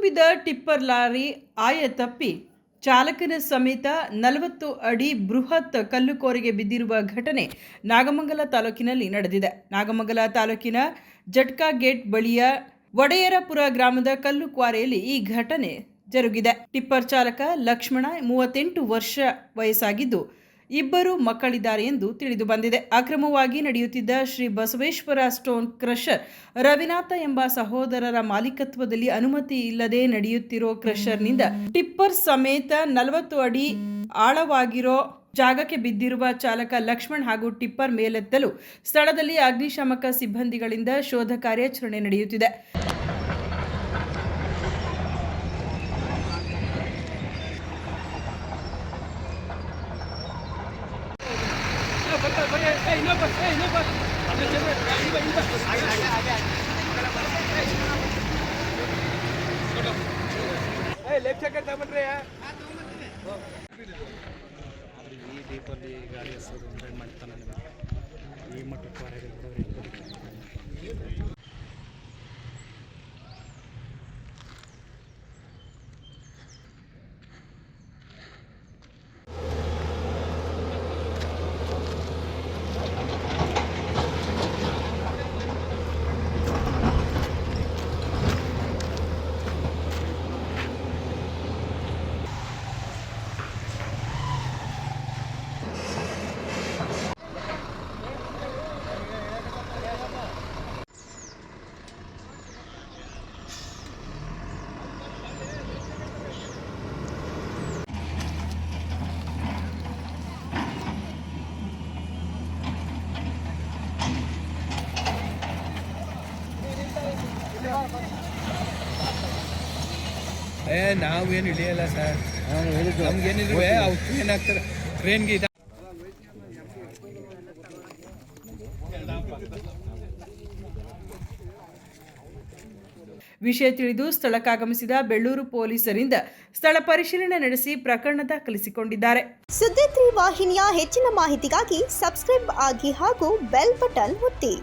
ತುಂಬಿದ tipper lorry ಆಯ ತಪ್ಪಿ ಚಾಲಕನ ಸಮೇತ 40 ಅಡಿ ಬೃಹತ್ ಕಲ್ಲುಕೋರೆಗೆ ಬಿದ್ದಿರುವ ಘಟನೆ ನಾಗಮಂಗಲ ತಾಲೂಕಿನಲ್ಲಿ ನಡೆದಿದೆ. ನಾಗಮಂಗಲ ತಾಲೂಕಿನ ಜಟ್ಕಾ ಗೇಟ್ ಬಳಿಯ ಒಡೆಯರಪುರ ಗ್ರಾಮದ ಕಲ್ಲು ಕ್ವಾರೆಯಲ್ಲಿ ಈ ಘಟನೆ ಜರುಗಿದೆ. ಟಿಪ್ಪರ್ ಚಾಲಕ ಲಕ್ಷ್ಮಣ 38 ವರ್ಷ ವಯಸ್ಸಾಗಿದ್ದು ಇಬ್ಬರು ಮಕ್ಕಳಿದ್ದಾರೆ ಎಂದು ತಿಳಿದು ಬಂದಿದೆ. ಅಕ್ರಮವಾಗಿ ನಡೆಯುತ್ತಿದ್ದ ಶ್ರೀ ಬಸವೇಶ್ವರ ಸ್ಟೋನ್ ಕ್ರಷರ್ ರವಿನಾಥ ಎಂಬ ಸಹೋದರರ ಮಾಲೀಕತ್ವದಲ್ಲಿ ಅನುಮತಿ ಇಲ್ಲದೆ ನಡೆಯುತ್ತಿರೋ ಕ್ರಷರ್ನಿಂದ ಟಿಪ್ಪರ್ ಸಮೇತ 40 ಅಡಿ ಆಳವಾಗಿರೋ ಜಾಗಕ್ಕೆ ಬಿದ್ದಿರುವ ಚಾಲಕ ಲಕ್ಷ್ಮಣ್ ಹಾಗೂ ಟಿಪ್ಪರ್ ಮೇಲೆತ್ತಲು ಸ್ಥಳದಲ್ಲಿ ಅಗ್ನಿಶಾಮಕ ಸಿಬ್ಬಂದಿಗಳಿಂದ ಶೋಧ ಕಾರ್ಯಾಚರಣೆ ನಡೆಯುತ್ತಿದೆ. ಈ ಡೀಪಲ್ಲಿ ಗಾಡಿ ಹೆಸರು ಮಾಡ್ತಾನೆ ಈ ಮಟ್ಟಕ್ಕೆ ನಾವೇನು ಹಿಡಿಯಲ್ಲ ಸರ್. ನಮ್ಗೇನಿದ್ರೆ ಅವು ಟ್ರೈನ್ ಆಗ್ತಾರೆ, ಟ್ರೈನ್ಗೆ ವಿಷಯ ತಿಳಿದು ಸ್ಥಳಕ್ಕಾಗಮಿಸಿದ ಬೆಳ್ಳೂರು ಪೊಲೀಸರಿಂದ ಸ್ಥಳ ಪರಿಶೀಲನೆ ನಡೆಸಿ ಪ್ರಕರಣ ದಾಖಲಿಸಿಕೊಂಡಿದ್ದಾರೆ. ಸುದ್ದಿ 3 ವಾಹಿನಿಯ ಹೆಚ್ಚಿನ ಮಾಹಿತಿಗಾಗಿ ಸಬ್ಸ್ಕ್ರೈಬ್ ಆಗಿ ಹಾಗೂ ಬೆಲ್ ಬಟನ್ ಒತ್ತಿ.